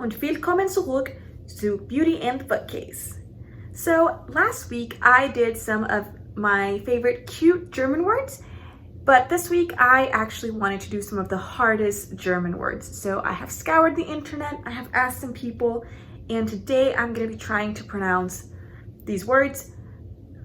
und willkommen zurück to Beauty and Bookcase. So last week I did some of my favorite cute German words, but this week I actually wanted to do some of the hardest German words. So I have scoured the internet, I have asked some people, and today I'm going to be trying to pronounce these words.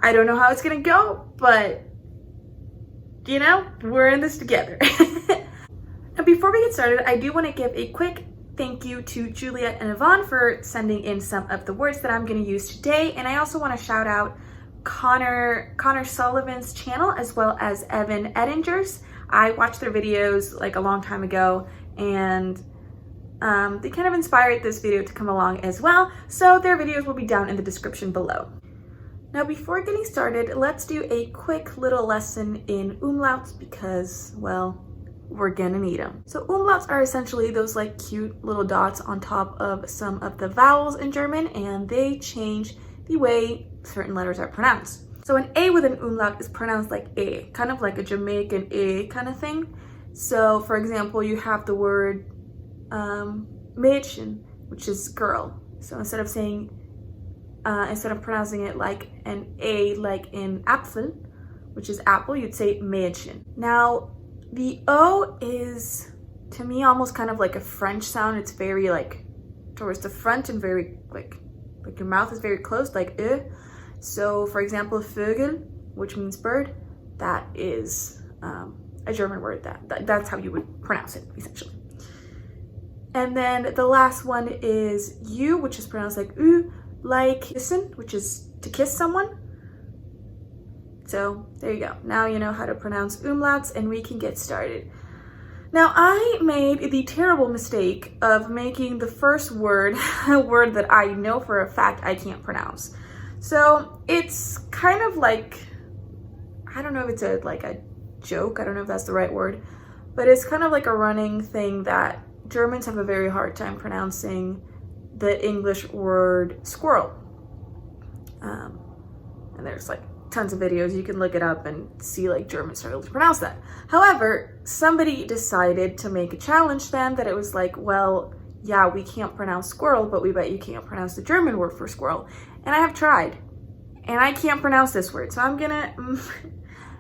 I don't know how it's going to go, but you know, we're in this together. Now before we get started, I do want to give a quick thank you to Juliet and Yvonne for sending in some of the words that I'm going to use today. And I also want to shout out Connor Sullivan's channel as well as Evan Edinger's. I watched their videos like a long time ago, and they kind of inspired this video to come along as well. So their videos will be down in the description below. Now before getting started, let's do a quick little lesson in umlauts because, well, we're gonna need them. So umlauts are essentially those like cute little dots on top of some of the vowels in German, and they change the way certain letters are pronounced. So an A with an umlaut is pronounced like A, kind of like a Jamaican A kind of thing. So for example, you have the word Mädchen, which is girl. So instead of pronouncing it like an A, like in Apfel, which is apple, you'd say Mädchen. Now, the O is, to me, almost kind of like a French sound. It's very like towards the front and very like your mouth is very closed, like eh. So for example, Vögel, which means bird, that is a German word. That's how you would pronounce it, essentially. And then the last one is U, which is pronounced like U, like kissen, which is to kiss someone. So there you go. Now you know how to pronounce umlauts and we can get started. Now I made the terrible mistake of making the first word a word that I know for a fact I can't pronounce. So it's kind of like, I don't know if it's like a joke, I don't know if that's the right word, but it's kind of like a running thing that Germans have a very hard time pronouncing the English word squirrel. And there's like tons of videos, you can look it up and see like Germans struggle to pronounce that. However, somebody decided to make a challenge then that it was like, well, yeah, we can't pronounce squirrel, but we bet you can't pronounce the German word for squirrel. And I have tried, and I can't pronounce this word. So I'm gonna,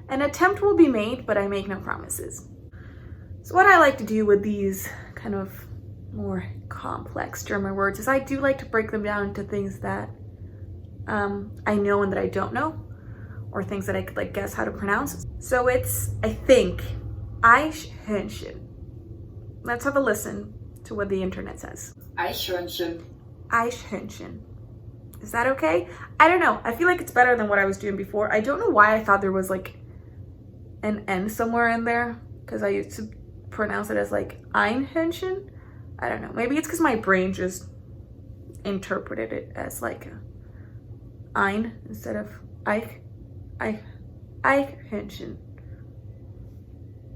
an attempt will be made, but I make no promises. So what I like to do with these kind of more complex German words is I do like to break them down into things that I know and that I don't know, or things that I could like guess how to pronounce. So it's, I think, Eichhörnchen. Let's have a listen to what the internet says. Eichhörnchen. Eichhörnchen. Is that okay? I don't know. I feel like it's better than what I was doing before. I don't know why I thought there was like an N somewhere in there, because I used to pronounce it as like Einhörnchen. I don't know. Maybe it's because my brain just interpreted it as like a Ein instead of Eichhörnchen.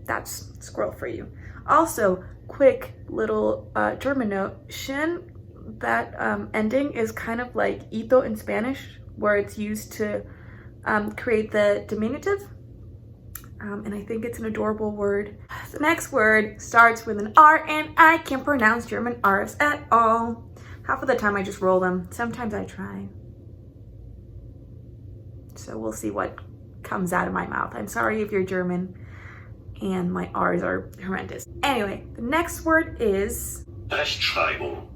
That's squirrel for you. Also, quick little German note, Shin, that ending is kind of like ito in Spanish, where it's used to create the diminutive. And I think it's an adorable word. The next word starts with an R, and I can't pronounce German R's at all. Half of the time I just roll them. Sometimes I try. So we'll see what comes out of my mouth. I'm sorry if you're German and my R's are horrendous. Anyway, the next word is Rechtschreibung.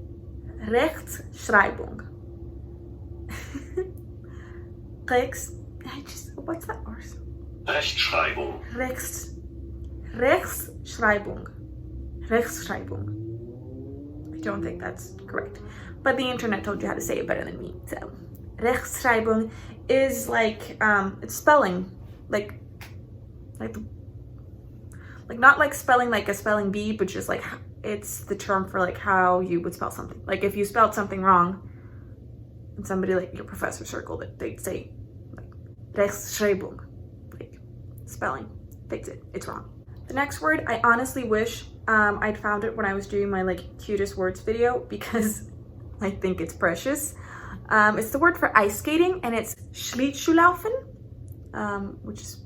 Rechtschreibung. What's that R? Rechtschreibung. Rechtschreibung. Rechtschreibung. I don't think that's correct, but the internet told you how to say it better than me. So Rechtschreibung is like it's spelling, like not like spelling like a spelling bee, but just like it's the term for like how you would spell something. Like if you spelled something wrong and somebody like your professor circled it, they'd say like Rechtschreibung. Spelling, fix it, it's wrong. The next word, I honestly wish I'd found it when I was doing my like cutest words video, because I think it's precious. It's the word for ice skating, and it's Schlittschuhlaufen, which is,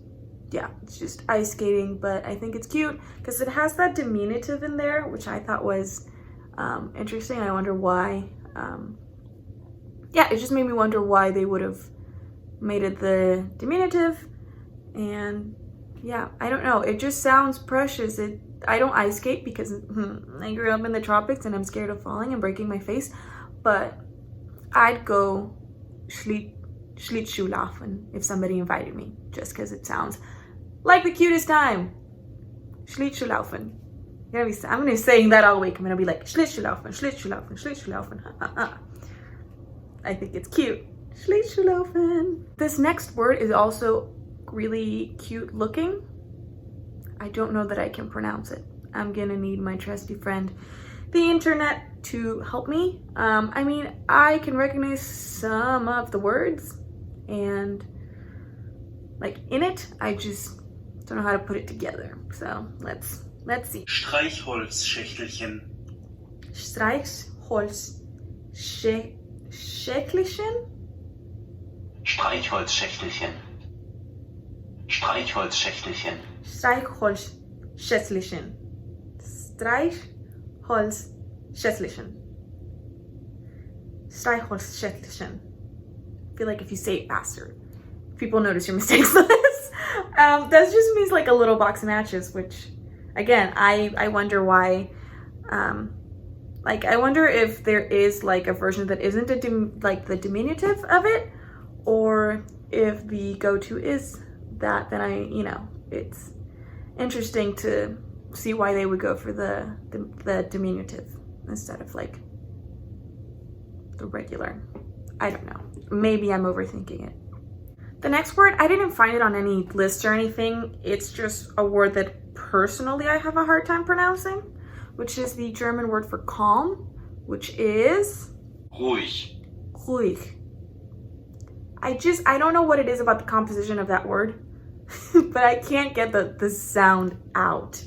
yeah, it's just ice skating, but I think it's cute because it has that diminutive in there, which I thought was interesting. I wonder why. Yeah, it just made me wonder why they would have made it the diminutive. And yeah, I don't know. It just sounds precious. I don't ice skate because I grew up in the tropics and I'm scared of falling and breaking my face. But I'd go Schlittschuhlaufen if somebody invited me, just because it sounds like the cutest time. Schlittschuhlaufen. I'm gonna be saying that all week. I'm gonna be like Schlittschuhlaufen, Schlittschuhlaufen, Schlittschuhlaufen. I think it's cute. Schlittschuhlaufen. This next word is also really cute looking. I don't know that I can pronounce it. I'm gonna need my trusty friend, the internet, to help me. I mean, I can recognize some of the words and like in it, I just don't know how to put it together. So let's see. Streichholzschächtelchen. Streichholzschächtelchen? Streichholzschächtelchen. Streichholzschächtelchen. Streichholzschächtelchen. Streichholzschächtelchen. Streichholzschächtelchen. I feel like if you say it faster, people notice your mistakes less. That just means like a little box of matches, which again, I wonder why. Like I wonder if there is like a version that isn't like the diminutive of it, or if the go-to is that, then it's interesting to see why they would go for the diminutive instead of like the regular. I don't know. Maybe I'm overthinking it. The next word, I didn't find it on any list or anything. It's just a word that personally I have a hard time pronouncing, which is the German word for calm, which is Ruhig. ruhig. I don't know what it is about the composition of that word, but I can't get the sound out.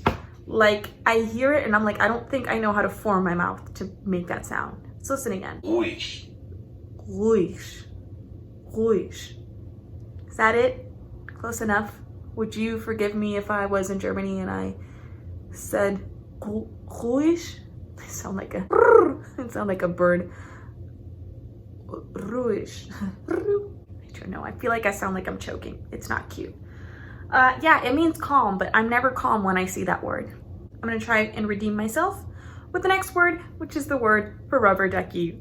Like I hear it and I'm like, I don't think I know how to form my mouth to make that sound. Let's listen again. Ruhig. Ruhig. Ruhig. Is that it? Close enough? Would you forgive me if I was in Germany and I said ruhig? I sound like a bird. Ruhig. I don't know. I feel like I sound like I'm choking. It's not cute. Yeah, it means calm, but I'm never calm when I see that word. I'm gonna try and redeem myself with the next word, which is the word for rubber ducky.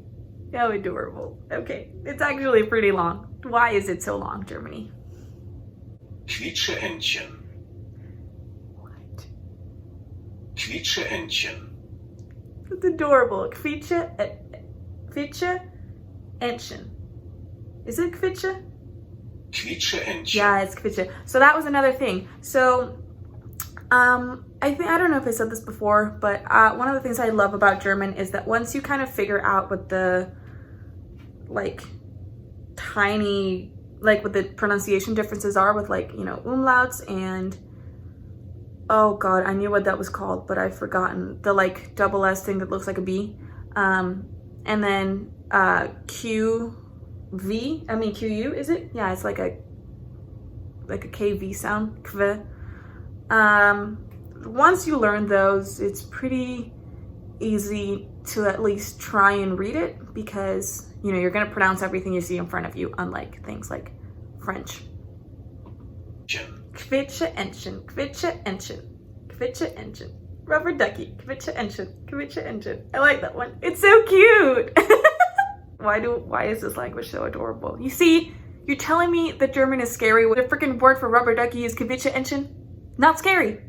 How adorable. Okay, it's actually pretty long. Why is it so long, Germany? Quietscheentchen. What? Quietscheentchen. It's adorable. Quietsche Entchen. Is it Quietsche? Quietscheentchen. Yeah, it's Quietsche. So that was another thing. So I don't know if I said this before, but one of the things I love about German is that once you kind of figure out what the like tiny, like what the pronunciation differences are with like, umlauts and, oh God, I knew what that was called, but I've forgotten. The like double S thing that looks like a B. And then QU, is it? Yeah, it's like a KV sound, kv. Once you learn those, it's pretty easy to at least try and read it because, you're going to pronounce everything you see in front of you, unlike things like French. Quietscheentchen, Quietscheentchen, Quietscheentchen. Rubber ducky, Quietscheentchen, Quietscheentchen. I like that one. It's so cute. Why is this language so adorable? You see, you're telling me that German is scary when the freaking word for rubber ducky is Quietscheentchen? Not scary.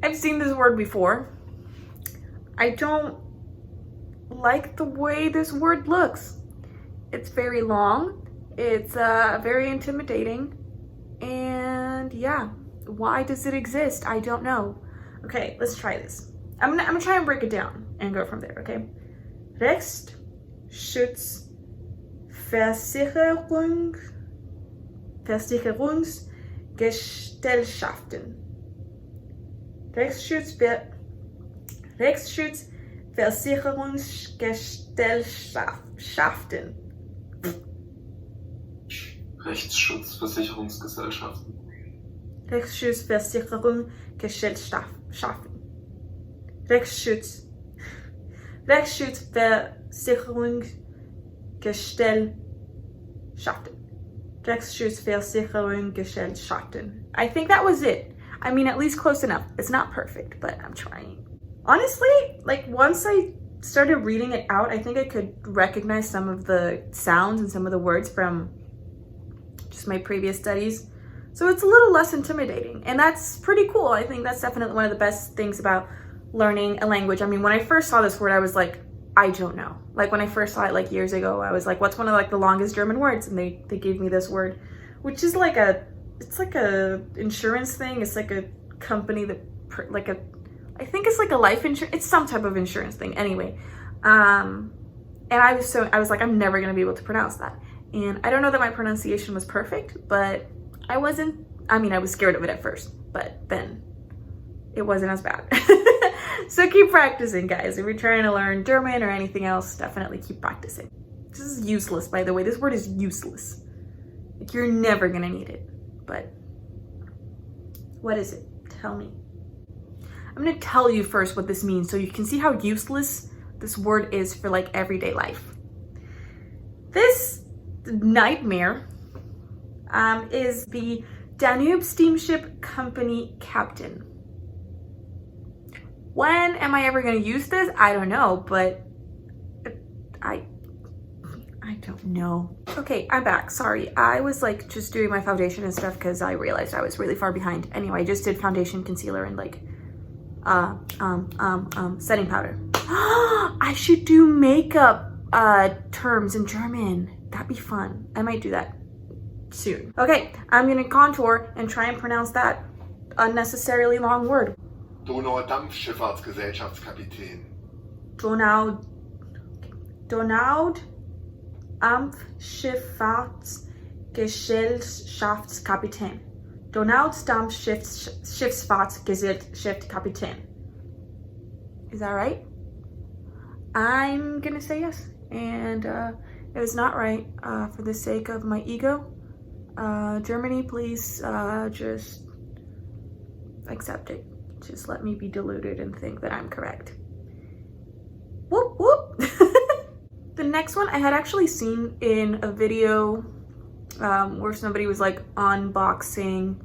I've seen this word before. I don't like the way this word looks. It's very long. It's very intimidating. And yeah, why does it exist? I don't know. Okay, let's try this. I'm gonna try and break it down and go from there, okay? Versicherungsgesellschaften. Rechtsschutzversicherungsgesellschaften. Rechtsschutzversicherungsgesellschaften. Rechtsschutzversicherungsgesellschaften. Rechtsschutz. Rechtsschutzversicherungsgesellschaften. Rechtsschutzversicherungsgesellschaften. I think that was it. I mean, at least close enough. It's not perfect, but I'm trying. Honestly, like once I started reading it out, I think I could recognize some of the sounds and some of the words from just my previous studies. So it's a little less intimidating, and that's pretty cool. I think that's definitely one of the best things about learning a language. I mean, when I first saw this word, I was like, I don't know. Like when I first saw it like years ago, I was like, what's one of like the longest German words? And they gave me this word, which is like it's like a insurance thing. It's like a company that I think it's like a life insurance. It's some type of insurance thing anyway. And I was like, I'm never gonna be able to pronounce that. And I don't know that my pronunciation was perfect, but I was scared of it at first, but then it wasn't as bad. So keep practicing, guys. If you're trying to learn German or anything else, definitely keep practicing. This is useless, by the way. This word is useless. Like, you're never gonna need it. But what is it? Tell me. I'm gonna tell you first what this means so you can see how useless this word is for like everyday life. This nightmare is the Danube Steamship Company captain. When am I ever going to use this? I don't know, but I don't know. Okay, I'm back. Sorry. I was like just doing my foundation and stuff because I realized I was really far behind. Anyway, I just did foundation, concealer, and like setting powder. I should do makeup terms in German. That'd be fun. I might do that soon. Okay, I'm gonna contour and try and pronounce that unnecessarily long word. Donaudampfschifffahrtsgesellschaftskapitän. Donaudampfschifffahrtsgesellschaftskapitän. Donaudampfschifffahrtsgesellschaftskapitän. Is that right? I'm gonna say yes. And if it's not right, for the sake of my ego, Germany, please just accept it. Just let me be deluded and think that I'm correct. Whoop, whoop. The next one I had actually seen in a video where somebody was like unboxing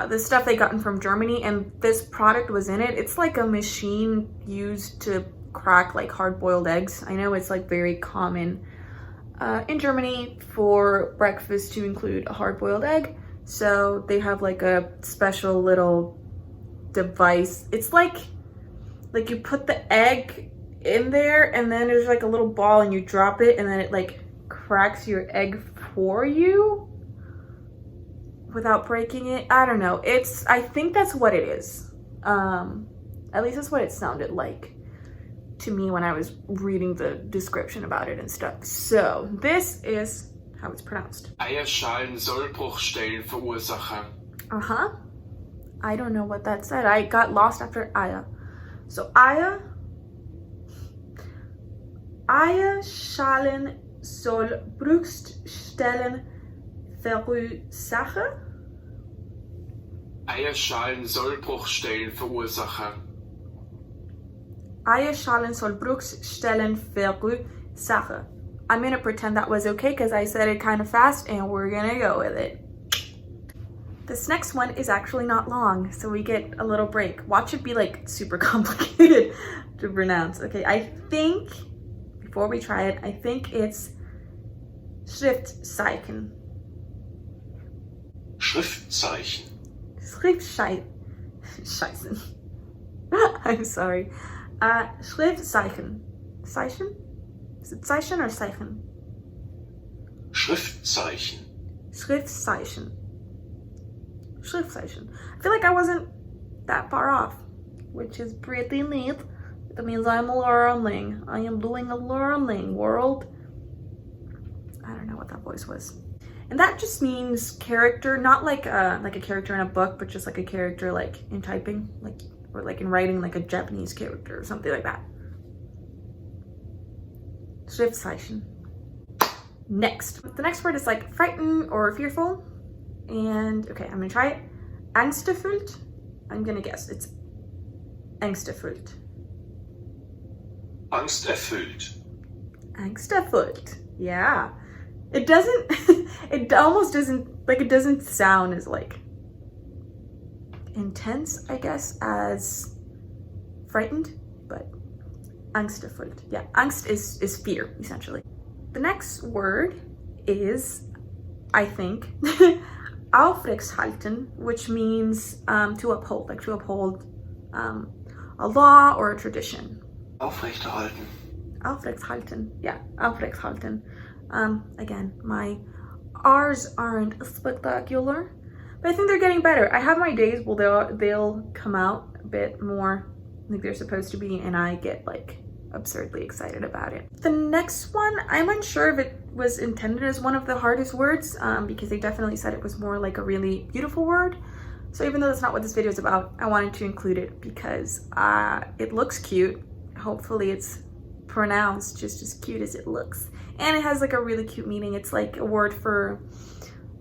the stuff they gotten from Germany, and this product was in it. It's like a machine used to crack like hard-boiled eggs. I know it's like very common in Germany for breakfast to include a hard-boiled egg. So they have like a special little device. It's like you put the egg in there and then there's like a little ball and you drop it and then it like cracks your egg for you without breaking it. I don't know. I think that's what it is. At least that's what it sounded like to me when I was reading the description about it and stuff. So this is how it's pronounced. Eierschalen Sollbruchstellen verursachen. Uh-huh. I don't know what that said. I got lost after Eier. So Eierschalen Sollbruchstellen verursachen. Eierschalen Sollbruchstellen verursachen. Eierschalen Sollbruchstellen verursachen. I'm gonna pretend that was okay because I said it kind of fast and we're gonna go with it. This next one is actually not long, so we get a little break. Watch it be like super complicated to pronounce. Okay, I think, before we try it, I think it's Schriftzeichen. Schriftzeichen. Scheißen. I'm sorry. Schriftzeichen. Zeichen? Is it Zeichen or Zeichen? Schriftzeichen. Schriftzeichen. Schriftzeichen. I feel like I wasn't that far off, which is pretty neat. That means I'm learning. I am doing a learning, world. I don't know what that voice was. And that just means character, not like a character in a book, but just like a character like in typing, or like in writing, like a Japanese character or something like that. Schriftzeichen. Next. The next word is like frightened or fearful. And okay, I'm gonna try it. Angsterfüllt. I'm gonna guess it's angsterfüllt. Angsterfüllt. Angsterfüllt. Yeah. It doesn't, it almost doesn't, like, it doesn't sound as, like, intense, I guess, as frightened, but angsterfüllt. Yeah, angst is fear, essentially. The next word is, I think, aufrechtshalten, which means to uphold, like to uphold a law or a tradition. Aufrechterhalten. Aufrechtshalten, yeah, aufrechtshalten. Again, my R's aren't spectacular, but I think they're getting better. I have my days where they'll come out a bit more like they're supposed to be, and I get like absurdly excited about it. The next one, I'm unsure if it was intended as one of the hardest words because they definitely said it was more like a really beautiful word. So even though that's not what this video is about, I wanted to include it because it looks cute. Hopefully it's pronounced just as cute as it looks. And it has like a really cute meaning. It's like a word for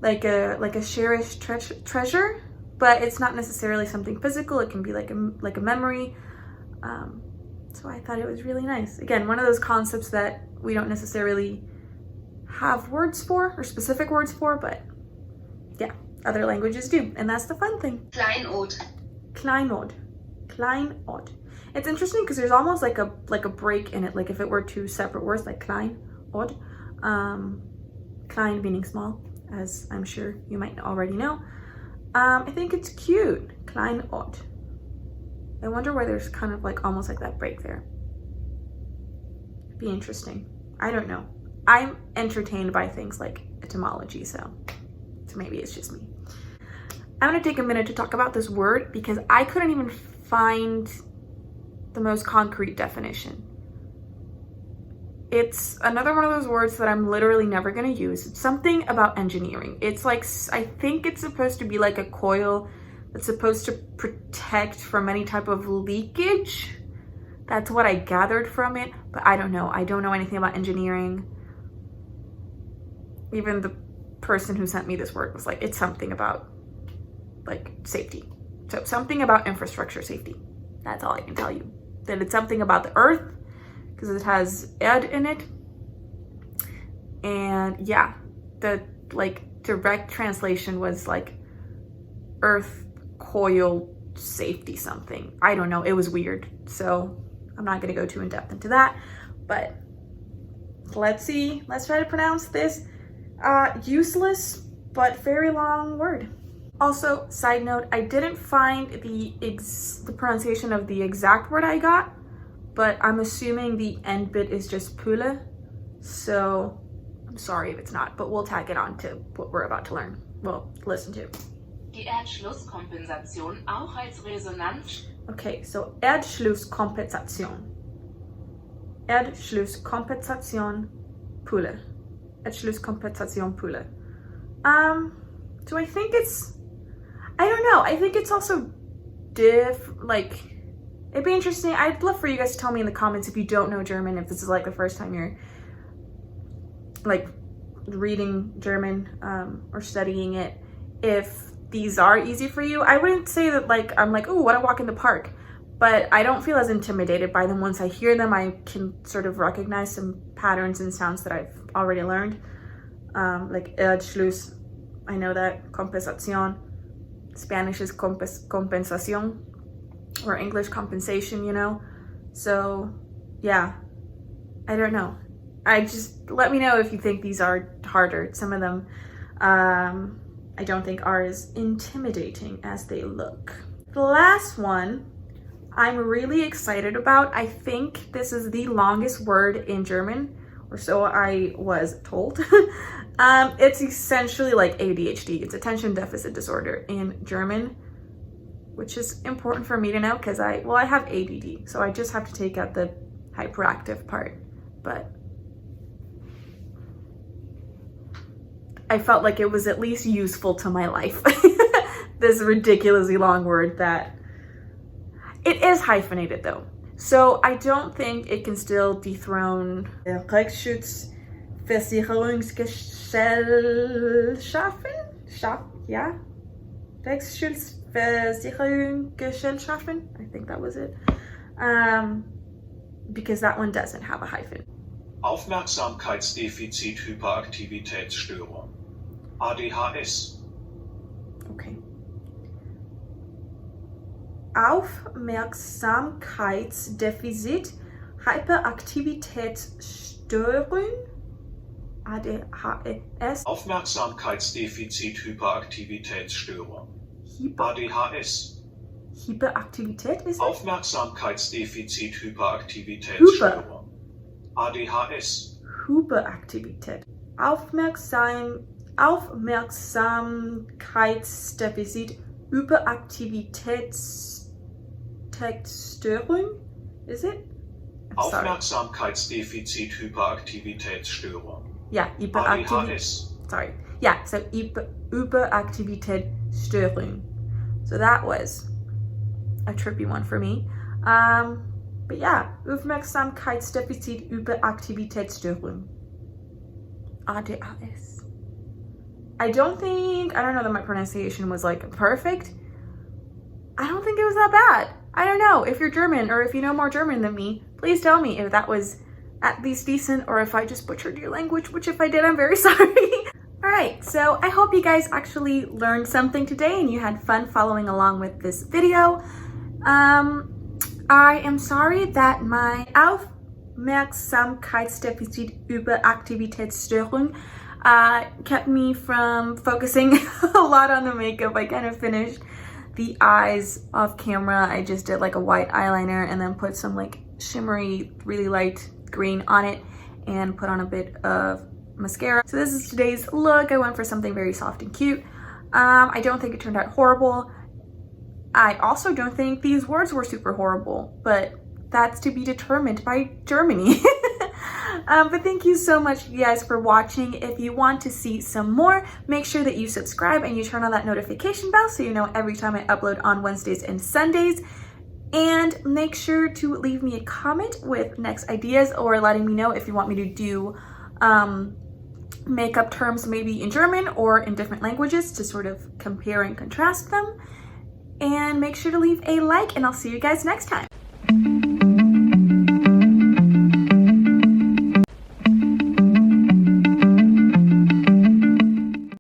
like a cherished treasure, but it's not necessarily something physical. It can be like a memory. So I thought it was really nice. Again, one of those concepts that we don't necessarily have words for or specific words for, but yeah, other languages do. And that's the fun thing. Kleinod. Kleinod. Kleinod. It's interesting because there's almost like a break in it. Like if it were two separate words, like Kleinod. Klein meaning small, as I'm sure you might already know. I think it's cute. Kleinod. I wonder why there's kind of like almost like that break there. Be interesting. I don't know. I'm entertained by things like etymology, so maybe it's just me. I'm gonna take a minute to talk about this word because I couldn't even find the most concrete definition. It's another one of those words that I'm literally never gonna use. It's something about engineering. It's like, I think it's supposed to be like a coil that's supposed to protect from any type of leakage. That's what I gathered from it, but I don't know. I don't know anything about engineering. Even the person who sent me this word was like, it's something about like safety. So something about infrastructure safety. That's all I can tell you. That it's something about the earth because it has ed in it. And yeah, the like direct translation was like earth coil safety something. I don't know. It was weird. So I'm not going to go too in depth into that, but let's see. Let's try to pronounce this useless but very long word. Also, side note, I didn't find the pronunciation of the exact word I got, but I'm assuming the end bit is just Pule. So I'm sorry if it's not, but we'll tag it on to what we're about to learn. Well, listen to. Die Erdschlusskompensation auch als Resonanz. Okay, so Erdschlusskompensation. Erdschlusskompensation Pule. Erdschlusskompensation Pule. Do I think it's, I don't know. I think it's also like, it'd be interesting. I'd love for you guys to tell me in the comments if you don't know German, if this is like the first time you're like reading German or studying it, if these are easy for you. I wouldn't say that like I'm like, oh, what a walk in the park, but I don't feel as intimidated by them. Once I hear them, I can sort of recognize some patterns and sounds that I've already learned. Like Erdschluss, I know that. Compensation, Spanish is compensación, or English compensation, you know? So yeah, I don't know. I just, let me know if you think these are harder. Some of them, I don't think are as intimidating as they look. The last one I'm really excited about. I think this is the longest word in German, or so I was told. It's essentially like ADHD. It's attention deficit disorder in German, which is important for me to know because I have ADD, so I just have to take out the hyperactive part. But I felt like it was at least useful to my life. This ridiculously long word that, it is hyphenated though. So I don't think it can still dethrone Rechtsschutzversicherungsgesellschaften? Yeah? Rechtsschutzversicherungsgesellschaften? I think that was it. because that one doesn't have a hyphen. Aufmerksamkeitsdefizit-Hyperaktivitätsstörung. ADHS. Okay. Aufmerksamkeitsdefizit, Hyperaktivitätsstörung, ADHS. Aufmerksamkeitsdefizit-Hyperaktivitätsstörung. ADHS. Hyperaktivität ist es? Aufmerksamkeitsdefizit-Hyperaktivitätsstörung. ADHS. Hyperaktivität. Aufmerksamkeitsdefizit, Hyperaktivitätsstörung. Is it? I'm sorry. Aufmerksamkeitsdefizit-Hyperaktivitätsstörung. Yeah, ADHS. Sorry. Yeah, so Hyperaktivitätsstörung. So that was a trippy one for me. But yeah, Aufmerksamkeitsdefizit, Hyperaktivitätsstörung. ADHS. I don't know that my pronunciation was like perfect. I don't think it was that bad. I don't know. If you're German or if you know more German than me, please tell me if that was at least decent or if I just butchered your language, which if I did, I'm very sorry. All right, so I hope you guys actually learned something today and you had fun following along with this video. I am sorry that my Aufmerksamkeitsdefizit Hyperaktivitätsstörung kept me from focusing a lot on the makeup. I kind of finished the eyes off camera. I just did like a white eyeliner and then put some like shimmery, really light green on it and put on a bit of mascara. So this is today's look. I went for something very soft and cute. I don't think it turned out horrible. I also don't think these words were super horrible, but that's to be determined by Germany. But thank you so much, you guys, for watching. If you want to see some more, make sure that you subscribe and you turn on that notification bell so you know every time I upload on Wednesdays and Sundays. And make sure to leave me a comment with next ideas or letting me know if you want me to do makeup terms maybe in German or in different languages to sort of compare and contrast them. And make sure to leave a like, and I'll see you guys next time.